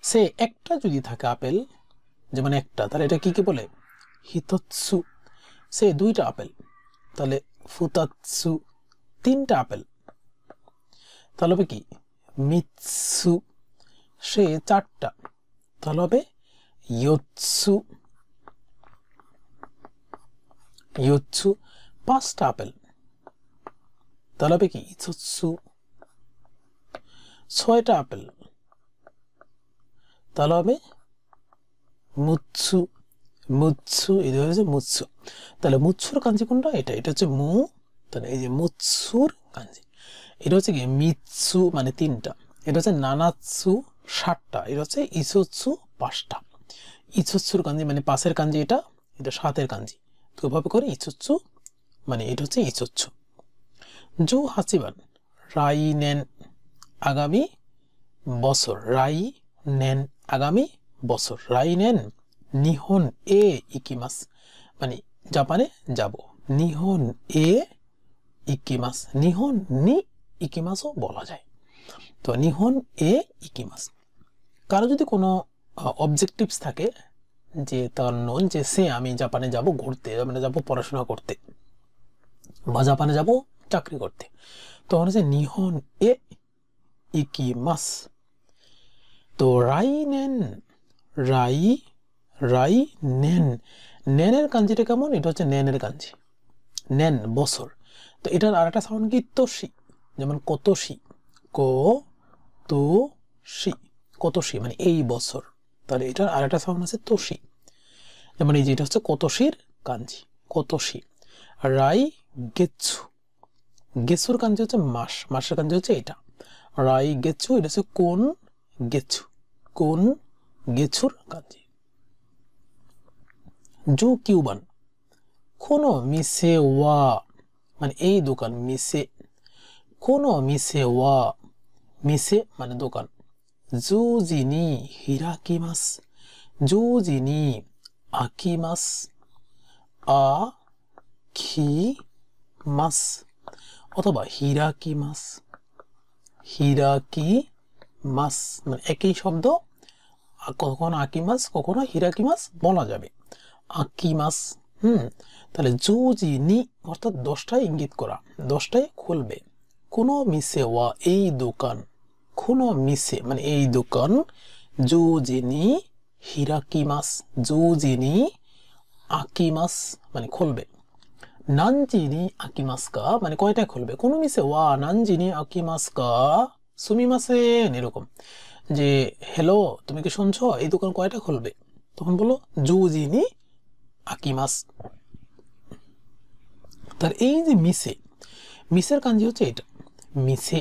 সে একটা যদি থাকে আপেল, যেমন একটা, তাহলে এটা কি কি বলে? হিতৎসু। সে 2টা আপেল, তাহলে ফুতাৎসু। 3টা আপেল, তাহলে হবে কি? মিৎসু। সে 4টা, তাহলে হবে ইয়োৎসু, ইয়োৎসু। 5টা আপেল, তাহলে হবে কি? ইৎসু। 6টা আপেল, তাহলে হবে মুৎসু, মুৎসু। এটা হচ্ছে মুৎসু। তাহলে মুৎসুর কাঞ্জি কোনটা? এটা, এটা হচ্ছে মু। তাহলে এই যে মুৎসুর কাঞ্জি, এটা হচ্ছে কি মিৎসু মানে 3টা, এটা হচ্ছে নানাৎসু 7টা, এটা হচ্ছে ইসোৎসু 5টা। ইসোৎসুর কাঞ্জি মানে 5-এর কাঞ্জি এটা, এটা 7-এর কাঞ্জি। তো এভাবে করে ইসোৎসু মানে এটা হচ্ছে ইসোৎসু। জো হাসিবান রাই নেন আগামী বছর, রাই নেন আগামী বছর, রাই নেন নিহন এ ইকিমাস, মানে জাপানে যাব, নিহন এ ইকিমাস, নিহন নি ইকিমাসও বলা যায়। তো নিহন এ ইকিমাস। কারো যদি কোনো অবজেক্টিভস থাকে, যে তার নন যে সে আমি জাপানে যাব ঘুরতে, মানে যাব পড়াশোনা করতে, বা জাপানে যাব চাকরি করতে, তখন হচ্ছে নিহন এ ইকিমাস। তো রাই নেন, রাই, রাই নেন, নেনের কাঞ্জিটা কেমন? এটা হচ্ছে নেনের কাঞ্জি, নেন বছর। তো এটার আর একটা সাউন্ড কি? তোষি, যেমন কতোষি, কতোষি, কতোষি মানে এই বছর। তাহলে এটার আর একটা সাউন্ড আছে তোষি, যেমন এই যে এটা হচ্ছে কতোষির কাঞ্জি, কতোষি। রাই গেছু, গেছুর কাঞ্জি হচ্ছে মাস, মাসের কাঞ্জি হচ্ছে এটা, রাই গেছু, এটা হচ্ছে কোন গেছু, কোন গেছুর কাঞ্জি। জু কিউবান কোনো মিসে ওয়া, মানে এই দোকান, মিসে, কোনো মিসে ওয়া, মিসে মানে দোকান, জুজিনি হিরাকিমাস, জুজিনি আকিমাস, আকিমাস, অথবা হিরাকিমাস, হিরাকিমাস মানে একই শব্দ, কখনো আকিমাস কখনো হিরাকিমাস বলা যাবে, আকিমাস। তাহলে জুজিনি অর্থাৎ 10টায় ইঙ্গিত করা, 10টায় খুলবে। কোনো মিসে ওয়া এই দোকান, কোনো মিসে মানে এই দোকান, জুজিনি হিরাকিমাস, জুজিনি আকিমাস মানে খুলবে। নানজিনি আকিমাস কা মানে কয়টায় খুলবে? কোনো মিসে ওয়া নানজিনি আকিমাস কা সুমিমাসেন, এরকম যে হ্যালো তুমি কি শুনছো, এই দোকান কয়টা খুলবে? তখন বলো জুজিনি আকিমাস। তার এই যে মিসে, মিসের কাঞ্জি হচ্ছে এটা, মিসে,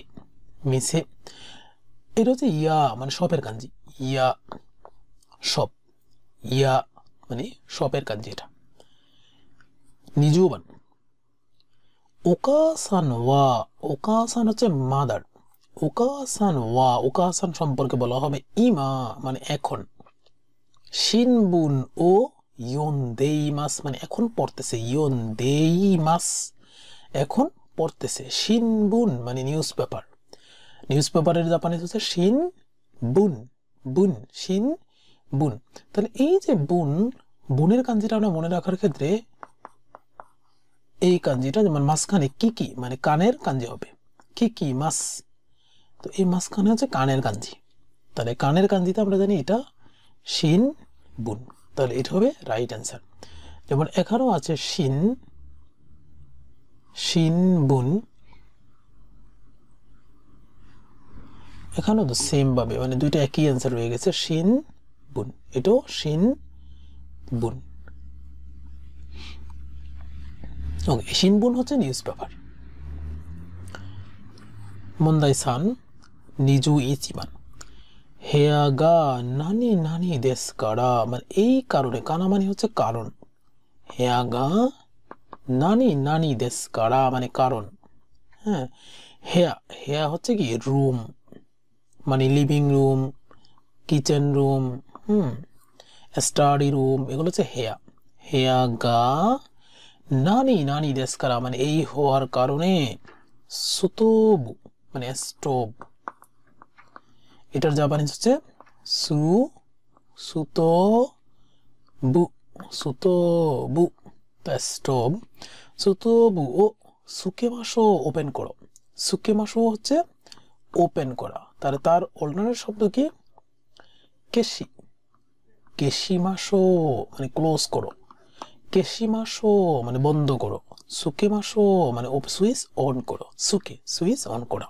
মিসে। এটা হচ্ছে ইয়া মানে শপের কাঞ্জি, ইয়া শপ, ইয়া মানে শপের কাঞ্জি এটা। নিজুবান ওকাসান ওয়া, ওকাসান হচ্ছে মাদার, ওকাসান ওয়া, ওকাসান সম্পর্কে বলা হবে ইমা মানে এখন, শিনবুন ও ইয়োনদেইমাস মানে এখন পড়তেছে, ইয়োনদেইমাস এখন পড়তেছে, শিনবুন মানে নিউজ পেপার, নিউজ পেপারের জাপানিজ হচ্ছে শিন বুন, বুন শিন বুন। তাহলে এই যে বুন বুনের কাঞ্জিটা আমরা মনে রাখার ক্ষেত্রে এই কাঞ্জিটা যেমন মাঝখানে কিকি মানে কানের কাঞ্জি হবে, কিকি মাস। তো এই মাঝখানে হচ্ছে কানের কাঞ্জি, তাহলে কানের কাঞ্জিতে আমরা জানি এটা শিন বুন, তাহলে এটা হবে রাইট অ্যান্সার। যেমন এখানেও আছে শিন, শিন বুন, এখানেও তো সেম ভাবে মানে দুইটা একই অ্যান্সার হয়ে গেছে, শিন বুন, এটাও শিন বুন। ওকে, শিন বুন হচ্ছে নিউজ পেপার। মন্দাই সান নিজু ইচিবান হেয়াগা নানি নানি দেশ কারা, মানে এই কারণে, কানা মানে হচ্ছে কারণ, হেয়াগা নানি নানি দেশ কারা মানে কারণ। হ্যাঁ, হেয়া, হেয়া হচ্ছে কি রুম, মানে living room, kitchen room, study room, এগুলো হচ্ছে হেয়া। হেয়াগা নানি নানি দেশ কারা মানে এই হওয়ার কারণে, সুতোবু মানে স্টোভ, এটার জাপানিজ হচ্ছে সু সুতো বু, সুতো বু, স্টোভ। সুতো বু ও সুকেমাশো ওপেন করো, সুকেমাশো হচ্ছে ওপেন করা, তাহলে তার অল্টারনেট শব্দ কি কেশি, কেশিমাশো মানে ক্লোজ করো, কেশিমাশো মানে বন্ধ করো, সুকেমাশো মানে সুইচ অন করো, সুকে সুইচ অন করা।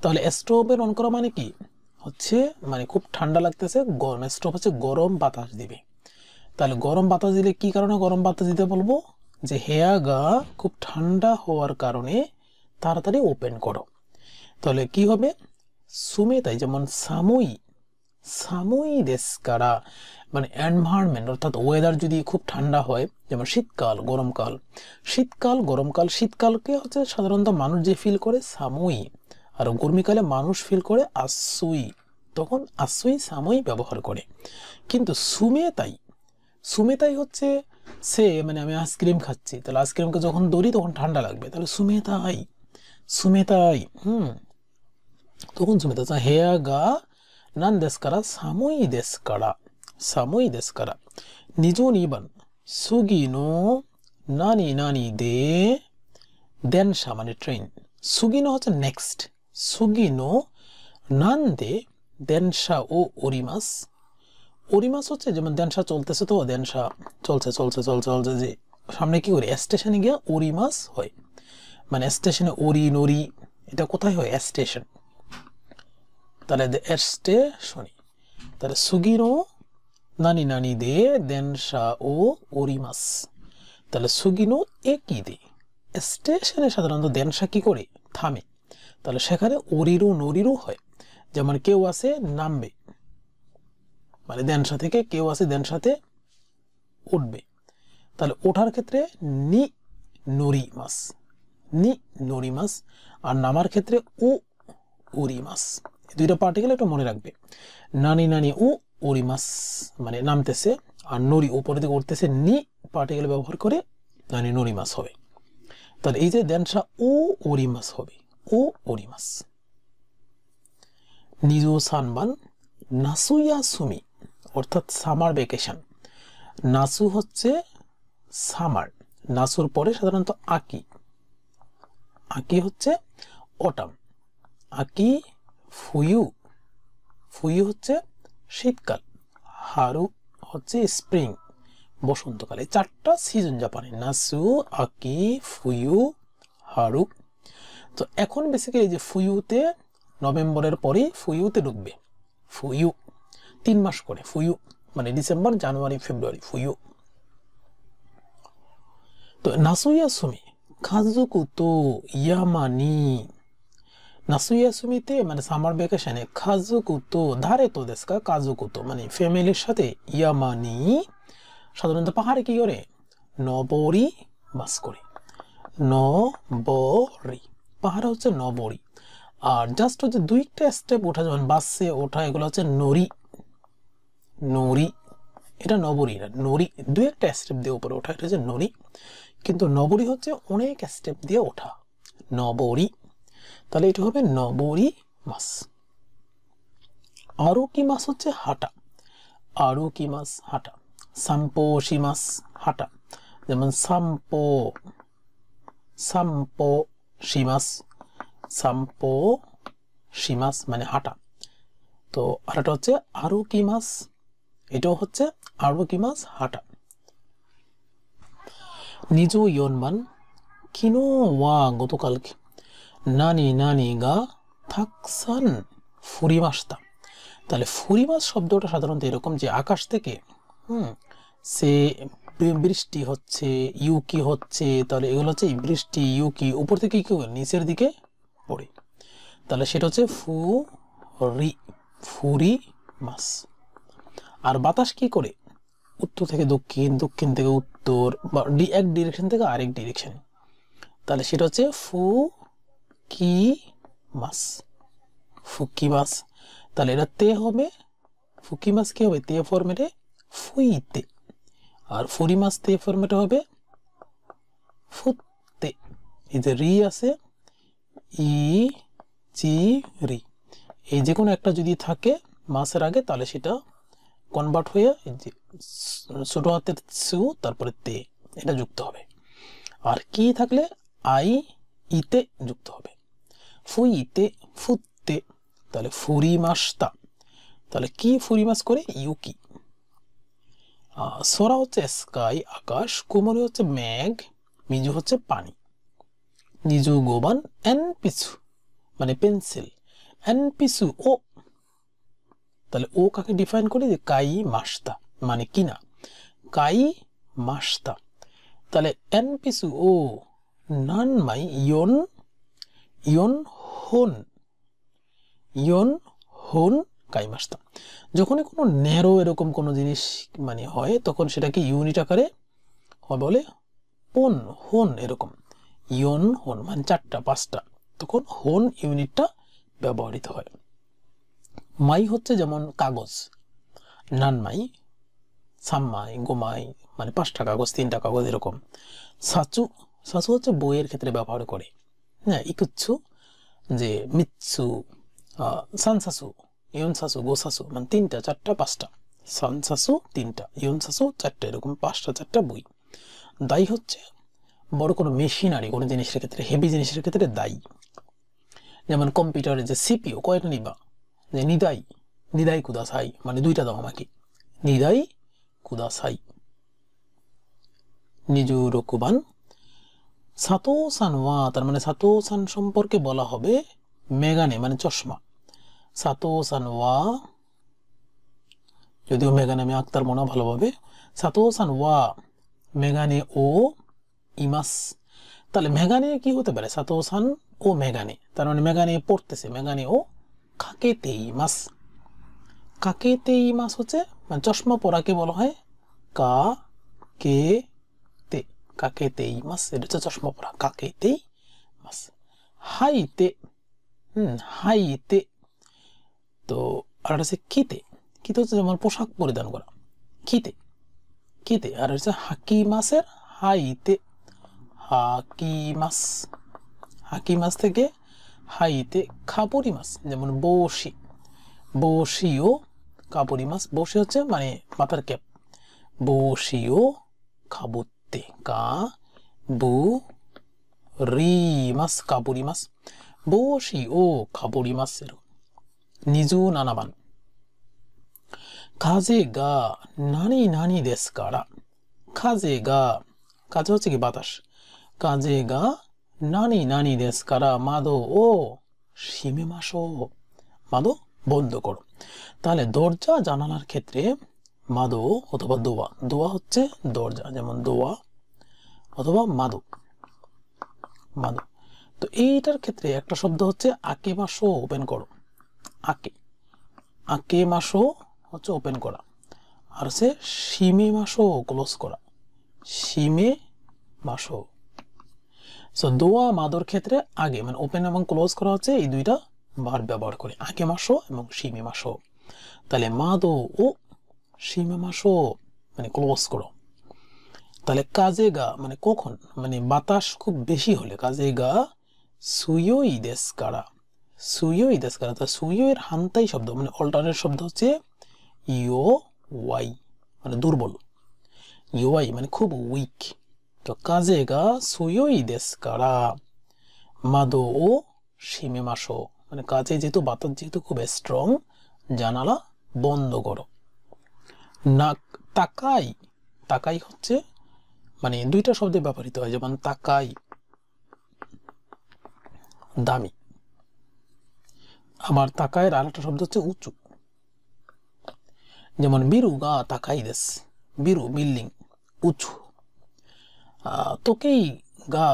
তাহলে স্টোভের অন করা মানে কি হচ্ছে, মানে খুব ঠান্ডা লাগতেছে, গরম স্টোভ হচ্ছে গরম বাতাস দিবে, তাহলে গরম বাতাস দিলে কি কারণে গরম বাতাস দিতে বলবো, যে হেয়াগা খুব ঠান্ডা হওয়ার কারণে তাড়াতাড়ি ওপেন করো। তাহলে কি হবে সুমেতাই, যেমন সামুই, সামুই দেশকারা মানে এনভায়রনমেন্ট অর্থাৎ ওয়েদার যদি খুব ঠান্ডা হয়, যেমন শীতকাল গরমকাল, শীতকাল গরমকাল, শীতকালকে হচ্ছে সাধারণত মানুষ যে ফিল করে সামুই, আর গরমিকালে মানুষ ফিল করে আসুই, তখন আসুই সামুই ব্যবহার করে। কিন্তু সুমেতাই, সুমেতাই হচ্ছে সে মানে আমি আইসক্রিম খাচ্ছি, তাহলে আইসক্রিমকে যখন ধরি তখন ঠান্ডা লাগবে, তাহলে সুমেতাই, সুমেতাই তখন সুমেতাই। হেয়াগা নান দেশ কারা সামুই দেশ কারা, সামুই দেশ কারা। নিজ নিবান সুগি নো নানি নানি দে দেনশা মানে ট্রেন, সুগি নো হচ্ছে নেক্সট, সুগি নো নান দে দেনশা ও ওরিমাস, ওরিমাস হচ্ছে যেমন দেনশা চলতেছে, তো দেনশা চলছে চলছে চলছে চলছে, যে সামনে কি করি স্টেশনে গিয়ে ওরিমাস হয়, মানে স্টেশনে ওরি নরি, এটা কোথায় হয় স্টেশন, তাহলে স্টেশনে, তাহলে সুগিনো নানি নানি দে দেনশা ও ওরিমাস, তাহলে সুগিনো একই দে, স্টেশনে সাধারণত দেনশা কি করে থামে, তাহলে সেখানে ওরিরু নরিরু হয়, যেমন কেউ আছে নামবে, মানে দেনশা থেকে কেউ আছে দেনশাতে উঠবে, তাহলে ওঠার ক্ষেত্রে নি নরিমাস, নি নরিমাস, আর নামার ক্ষেত্রে ও ওরিমাস। দুইটা পার্টিকেল একটু মনে রাখবে, নানি নানি ও ওরিমাস মানে নামতেছে, আর নরি উপরে থেকে উঠতেছে, নি পার্টিকেল ব্যবহার করে নানি নরিমাস হবে, তাহলে এই যে দেনশা ও ওরিমাস হবে, ও ওরিমাস। নিজো সানবান নাসুয়া সুমি অর্থাৎ সামার ভ্যাকেশন, নাসু হচ্ছে সামার, নাসুর পরে সাধারণত আকি, আকি হচ্ছে অটাম, আকি ফুয়ু, ফুয়ু হচ্ছে শীতকাল, হারু হচ্ছে স্প্রিং বসন্তকালে, চারটা সিজন জাপানে নাসু আকি ফুয়ু হারু। তো এখন বেসিক্যালি যে ফুয়ুতে নভেম্বরের পরে ফুয়ুতে ঢুকবে, ফুয়ু 3 মাস করে, ফুয়ু মানে ডিসেম্বর জানুয়ারি ফেব্রুয়ারি ফুয়ু। তো নাসুয়া সুমি কাজুকু তো ইয়ামানি, নাসুয়া সুমিতে মানে সামার ভ্যাকেশনে কাজুকু তো ধারে তো দেশকা, কাজুকু তো মানে ফ্যামিলির সাথে, ইয়ামানি সাধারণত পাহাড়ে কি করে নবরি বাস করে, নবরি পাহাড়ে হচ্ছে নবরি, আর জাস্ট হচ্ছে দুইটা স্টেপ ওঠা, যেমন বাসে ওঠা এগুলো হচ্ছে নরি, নরি এটা নবরি না, নরি দুই একটা স্টেপ দিয়ে উপরে ওঠা এটা হচ্ছে নরি, কিন্তু নবরি হচ্ছে অনেক স্টেপ দিয়ে ওঠা, নবরি, তাহলে এটা হবে নবরি মাস। আরো কি মাস হচ্ছে হাঁটা, আরো কি মাস হাঁটা, সাম্পো শিমাস হাঁটা, যেমন সাম্পো সাম্পো শিমাস, সাম্পো শিমাস মানে হাঁটা। তো আরেকটা হচ্ছে আরো কি মাস, এটাও হচ্ছে আরো কি মাস হাঁটা। নিজ ইয়নবান কিনো ওয়া গতকালকে নানি নানি গা থাকসান ফুরিমাস্তা। তাহলে ফুরিমাস শব্দটা সাধারণত এরকম যে আকাশ থেকে সে বৃষ্টি হচ্ছে, ইউকি হচ্ছে, তাহলে এগুলো হচ্ছে বৃষ্টি ইউকি উপর থেকে কি নিচের দিকে পড়ে, তাহলে সেটা হচ্ছে ফুরি মাস। আর বাতাস কি করে উত্তর থেকে দক্ষিণ, দক্ষিণ থেকে উত্তর, বা এক ডিরেকশন থেকে আরেক ডিরেকশন, তাহলে সেটা হচ্ছে ফুকি মাস। তাহলে এটা তে হবে, ফুকি মাস কি হবে তে ফরম্যাটে ফুইতে, আর ফুরি মাস তে ফরম্যাটে হবে ফুতে। এই যে রি আছে ই চি রি, এই যে কোনো একটা যদি থাকে মাসের আগে তাহলে সেটা কনভার্ট হয়ে ছোট হাতের সু তারপরে তে এটা যুক্ত হবে, আর কি থাকলে আই ইতে যুক্ত হবে, ফুইতে ফুতে, তাহলে ফুরি মাসতা। তাহলে কি ফুরি মাস করে ইউকি। সোরা হচ্ছে স্কাই আকাশ, কুমরি হচ্ছে মেঘ, মিজু হচ্ছে পানি। নিজু গোবান এন পিছু মানে পেন্সিল, এন পিছু ও, তাহলে ও কাকে ডিফাইন করি যে কাই মাস্তা মানে কিনা, কাই মাস্তা। তাহলে এন পিছু ও নান মাই ইয়ন ইয়ন হোন ইয়ন হোন কাই মাস্তা। যখনই কোনো ন্যারো এরকম কোনো জিনিস মানে হয় তখন সেটাকে ইউনিট আকারে হয় বলে পোন হোন, এরকম ইয়ন হোন মানে 4টা 5টা, তখন হোন ইউনিটটা ব্যবহৃত হয়। মাই হচ্ছে যেমন কাগজ, নানমাই, সাম্মাই, গোমাই মানে 5টা কাগজ 3টা কাগজ এরকম। সাচু সাচু হচ্ছে বইয়ের ক্ষেত্রে ব্যবহার করে, হ্যাঁ ইকুচ্ছু যে মিৎসু, সানসাসু, ইয়নসাসু, গোসাসু মানে 3টা 4টা 5টা, সানসাসু 3টা, ইয়নসাসু 4টা, এরকম 5টা 4টা বই। দাই হচ্ছে বড় কোনো মেশিনারি কোনো জিনিসের ক্ষেত্রে, হেভি জিনিসের ক্ষেত্রে দায়ী, যেমন কম্পিউটারের যে সিপিইউ কয়টা নিবা, যে নিদাই নিদাই কুদাসাই মানে 2টা দাও আমাকে, নিদাই কুদাসাই। নিজু রকুবান সাতো সান ওয়া, তার মানে সাতো সান সম্পর্কে বলা হবে মেগানে মানে চশমা, সাতো সান ওয়া, যদিও মেগানে আমি আক্তার মনে ভালোভাবে, সাতো সান ওয়া মেগানে ও ইমাস। তাহলে মেগানে কি হতে পারে, সাতো সান ও মেগানে, তার মানে মেগানে পড়তেছে, মেগানে ও কাকেতে ইমাস। কাকেতে ইমাস হচ্ছে মানে চশমা পরাকে বলা হয় কা কে তে, কাকেতে ইমাস, এটা হচ্ছে চশমা পরা, কাকেতে ইমাস। হাইতে হাইতে, তো আর হচ্ছে কিতে, কিতে হচ্ছে যেমন পোশাক পরিধান করা, কিতে কিতে, আর হচ্ছে হাকি মাসের হাইতে, হাকি মাস, হাকি মাস থেকে হাইতে। খাপুরি মাস যেমন বসি, বসিও কাপুরি মাস, বসি হচ্ছে মানে মাথার ক্যাপ, বসিও খাবুতে, কা বু রি মাস কাপুরি মাস, বসিও খাপুরি মাস এরকম। নিজু নানাবান কাজে গা নানি নানি দেশ কারা, কাজে গা, কাজে হচ্ছে কি বাতাস, কাজে গা নানি নানি দেশ কারা মাদো ও শিমে মাসো, মাদো বন্ধ করো। তাহলে দরজা জানালার ক্ষেত্রে মাদো অথবা দোয়া, দোয়া হচ্ছে দরজা যেমন দোয়া অথবা মাদো, মাদো। তো এইটার ক্ষেত্রে একটা শব্দ হচ্ছে আকে মাসো ওপেন করো, আকে, আকে মাসো হচ্ছে ওপেন করা, আর হচ্ছে শিমে মাসো ক্লোজ করা, শিমে মাসো। সো দোয়া মাদোর ক্ষেত্রে আগে মানে ওপেন এবং ক্লোজ করা হচ্ছে এই 2টা ভার্ব ব্যবহার করে, আকে মাসো এবং শিমে মাসো। তাহলে মাদো ও শিমে মাসো মানে ক্লোজ করো। তাহলে কাজে গা মানে কখন, মানে বাতাস খুব বেশি হলে, কাজে গা সুয়োই দেশ কারা, সুয়োই দেশ কারা। তা সুয়ো এর হান্তাই শব্দ মানে অল্টারনেট শব্দ হচ্ছে ইও ওয়াই মানে দুর্বল, 弱いমানে খুব উইক তো কাজে গা সুয়োই দেস কারা মাদো ও শিমে মাসো মানে কাজে যেহেতু বাতাস যেহেতু খুব স্ট্রং জানালা বন্ধ করো না তাকাই তাকাই হচ্ছে মানে দুইটা শব্দে ব্যবহৃত হয় যেমন তাকাই দামি আবার তাকায়ের আরেকটা শব্দ হচ্ছে উঁচু যেমন বিরু গা তাকাই দেস বিরু বিল্ডিং উঁচু তোকেই গা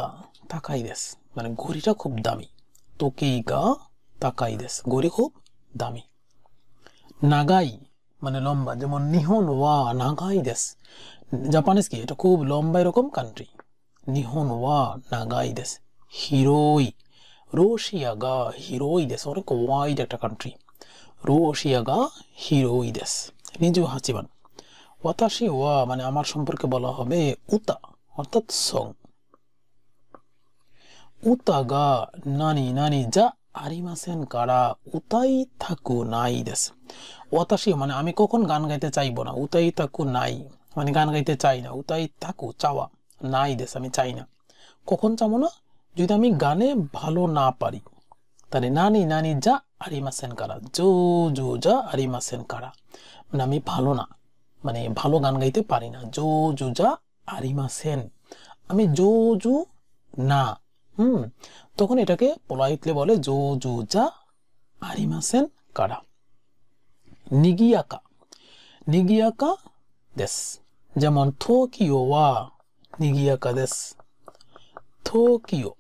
তাকাই দেস মানে ঘড়িটা খুব দামি তোকেই গা তাকাই দেস ঘড়ি খুব দামি নাগাই মানে লম্বা যেমন নিহন ওয়া নাগাই দেস জাপানিজ কি এটা খুব লম্বা এরকম কান্ট্রি নিহন ওয়া নাগাই দেস হিরোই রোশিয়া গা হিরোই দেস অনেক ওয়াইড একটা কান্ট্রি রোশিয়া গা হিরোই দেস নিজু হাসিবান ওয়াতাশি ওয়া মানে আমার সম্পর্কে বলা হবে উতা অর্থাৎ সং উতা গা নানি নানি যা আরিমাসেন কারা উতাই থাকু নাই দেস ওয়াতাশি মানে আমি কখন গান গাইতে চাইবো না উতাই থাকু নাই মানে গান গাইতে চাই না উতাই থাকু চাওয়া নাই দেস আমি চাই না কখন চাবো না যদি আমি গানে ভালো না পারি তাহলে নানি নানি যা আরিমাসেন কারা জো জো যা আরিমাসেন কারা মানে আমি ভালো না মানে ভালো গান গাইতে পারি না জো জো যা আরিমাসেন আমি জো জো না তখন এটাকে পোলাইটলি বলে জো জো যা আরিমাসেন কারা নিগিয়াকা নিগিয়াকা দেস যেমন টোকিও ওয়া নিগিয়াকা দেস টোকিও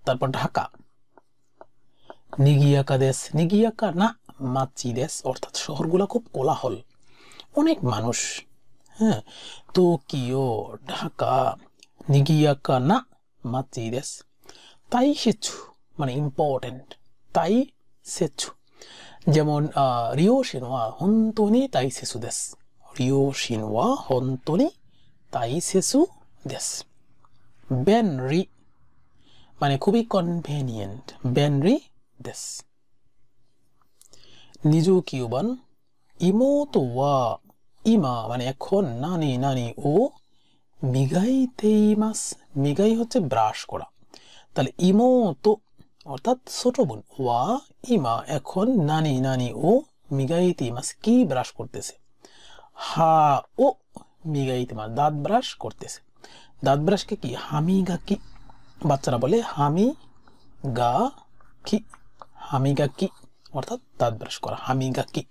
তারপর ঢাকা নিগিয়াকা দেস নিগিয়াকা না মাচি দেস অর্থাৎ শহরগুলো খুব কোলাহল অনেক মানুষ হ্যাঁ টোকিও ঢাকা নিগিয়াকা না মাচি দেস তাই সেচু মানে ইম্পর্টেন্ট তাই সেচু যেমন রিও শিনওয়া হন্তনি তাই সেসু দেস রিও শিনওয়া হন্তনি তাই সেসু দেস বেনরি মানে খুবই কনভেনিয়েন্ট বেনরি দেস নিজু কিউবান ইমোতো ওয়া ইমা মানে এখন নানি নানি ও মিগাইতেইমাস মিগাই হচ্ছে ব্রাশ করা তাহলে ইমোতো অর্থাৎ ছোট বোন ওয়া ইমা এখন নানি নানি ও মিগাইতেইমাস কি ব্রাশ করতেছে হা ও মিগাইতেমাস দাঁত ব্রাশ করতেছে দাঁত ব্রাশকে কি হামিগাকি বাচ্চারা বলে হামিগাকি হামিগাকি অর্থাৎ দাঁত ব্রাশ করা হামিগাকি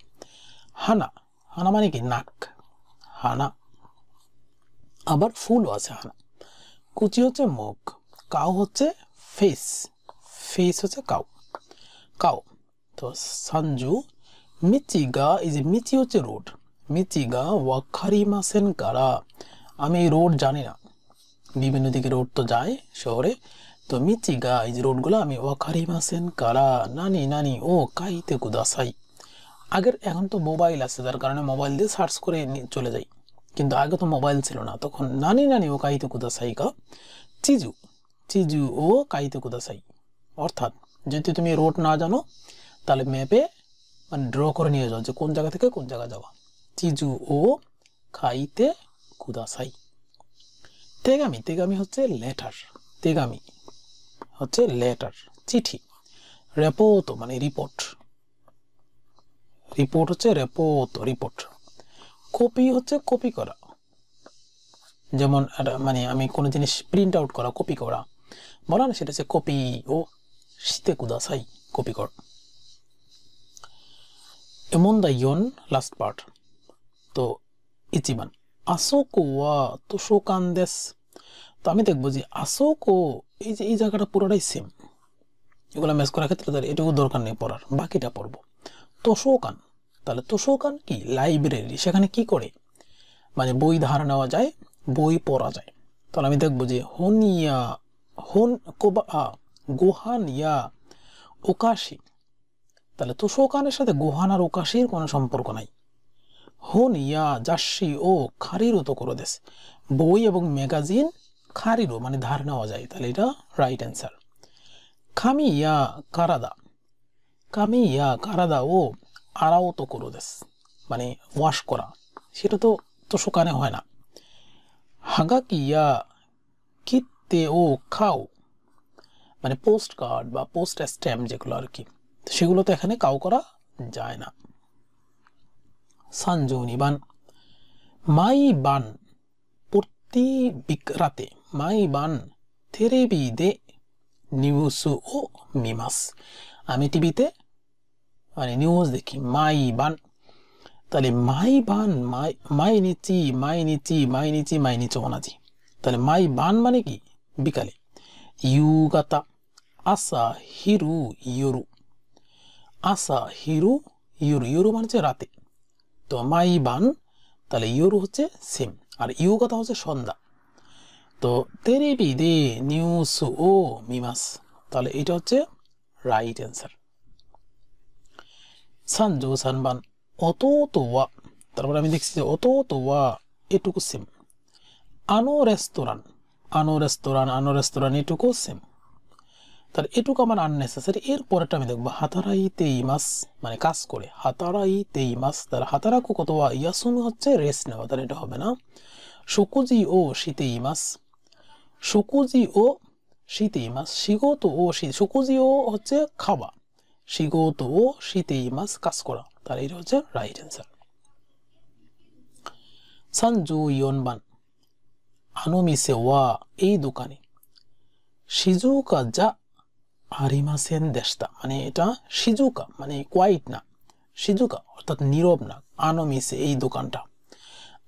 হানা হানা মানে কি নাক হানা আবার ফুলও আছে হানা কুচি হচ্ছে মুখ কাউ হচ্ছে ফেস ফেস হচ্ছে কাউ কাউ তো সঞ্জু মিচিগা এই যে মিচি হচ্ছে রোড মিচিগা ওয়াকারিমাসেন কারা আমি এই রোড জানি না বিভিন্ন দিকে রোড তো যায় শহরে তো মিচিগা এই যে রোডগুলো আমি ওয়াকারিমাসেন কারা নানি নানি ও কাইতে কুদাসাই আগের এখন তো মোবাইল আছে যার কারণে মোবাইল দিয়ে সার্চ করে চলে যাই কিন্তু আগে তো মোবাইল ছিল না তখন নানি নানি ও কাইতে কুদাসাই কা চিজু চিজু ও কাইতে কুদাসাই অর্থাৎ যদি তুমি রোড না জানো তাহলে ম্যাপে মানে ড্র করে নিয়ে যাও যে কোন জায়গা থেকে কোন জায়গা যাওয়া চিজু ও কাইতে কুদাসাই তেগামি তেগামি হচ্ছে লেটার তেগামি হচ্ছে লেটার চিঠি রেপোর্ট মানে রিপোর্ট রিপোর্ট হচ্ছে রেপোর্ট রিপোর্ট কপি হচ্ছে কপি করা যেমন মানে আমি কোনো জিনিস প্রিন্ট আউট করা কপি করা বলা না সেটা হচ্ছে কপি ও শীতে কুদাসাই কপি কর এমন দা ইয়ন লাস্ট পার্ট তো ইচিবান আসোকো ওয়া তোশোকান দেস তো আমি দেখবো যে আসোকো এই যে এই জায়গাটা পুরোটাই সেম এগুলো ম্যাচ করার ক্ষেত্রে তার এটুকু দরকার নেই পড়ার বাকিটা পড়বো তোশোকান তাহলে তোশোকান কি লাইব্রেরি সেখানে কি করে মানে বই ধার নেওয়া যায় বই পড়া যায় তাহলে আমি দেখবো যে হনিয়া হন কোবা গোহান ইয়া ওকাশি তাহলে তোশোকানের সাথে গোহান আর ওকাশির কোনো সম্পর্ক নাই হন ইয়া জাসি ও খারিরো তো করে দেশ বই এবং ম্যাগাজিন খারিরো মানে ধার নেওয়া যায় তাহলে এটা রাইট অ্যান্সার খামি ইয়া কারাদা ও আড়াও তো করে দেশ মানে ওয়াশ করা সেটা তো তোশোকানে হয় না হাগাকি ইয়া কিত্তে ও খাও মানে পোস্ট কার্ড বা পোস্ট স্ট্যাম্প যেগুলো আর কি, সেগুলো তো এখানে কাও করা যায় না। 32番毎晩প্রতি রাতে 毎晩テレビでニュースを見ます。আমি টিভিতে মানে নিউজ দেখি 毎晩 তাহলে 毎晩毎日毎日毎日毎日同じতাহলে 毎晩মানে কি বিকালে, 夕方朝昼夜朝昼夜夜মানে হচ্ছে রাতে, তো 毎晩 তাহলে夜হচ্ছে সেম আর夕方হচ্ছে সন্ধ্যা, তো テレビでニュースを見ます, তাহলে এটা হচ্ছে রাইট অ্যান্সার। 33番弟はতারপর আমি দেখছি যে弟はএটুকু সেম, あのレストランあのレストランあのレストランএটুকু সেম, তাহলে এটুকু আমার আননেসেসারি। এর পরেরটা আমি দেখবো 働いています মানে কাজ করে 働いています তাহলে働くことは休むহচ্ছে রেস্ট নেওয়া, তাহলে এটা হবে না। 食事をしています食事をしています、仕事をし食事をহচ্ছে খাওয়া, 仕事をしていますকাজ করা, তাহলে এটা হচ্ছে রাইট অ্যান্সার। 34番あの店はএই দোকানে 静かじゃありませんでしたমানে এটা শিজুকা মানে কোয়াইট না, শিজুকা অর্থাৎ নীরব না, あの店এই দোকানটা,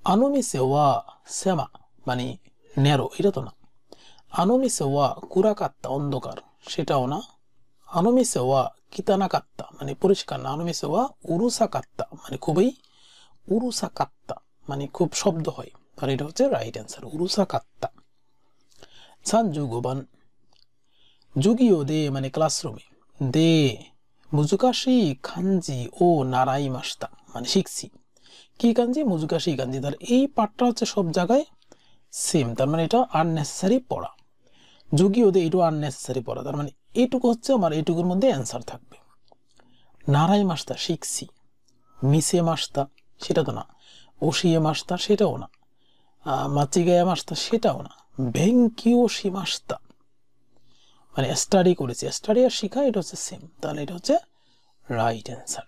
あの店は狭মানে ন্যারো এটা তো না, あの店は暗かったঅন্ধকার সেটাও না, あの店は汚かったমানে পরিষ্কার না, あの店はうるさかったমানে খুবইうるさかったমানে খুব শব্দ হয়, আর এটা হচ্ছে রাইট অ্যান্সারうるさかった。35番授業でমানে ক্লাসরুমেで難しい漢字を習いましたমানে শিখছি, কি কাঞ্জি難しい漢字, তার এই পার্টটা হচ্ছে সব জায়গায় সেম, তার মানে এটা আননেসেসারি পড়া, যুগীয় দে এটু আননেসেসারি পড়া, তার মানে এইটুকু হচ্ছে আমার এইটুকুর মধ্যে অ্যান্সার থাকবে। নারাই মাস্তা শিখছি, মিসে মাস্তা সেটা তো না, ওশিয়ে মাস্তা সেটাও না, মাচিগায়া মাস্তা সেটাও না, বেঙ্কিও শিমাস্তা মানে স্টাডি করেছি, স্টাডি আর শিখা এটা হচ্ছে সেম, তাহলে এটা হচ্ছে রাইট অ্যান্সার।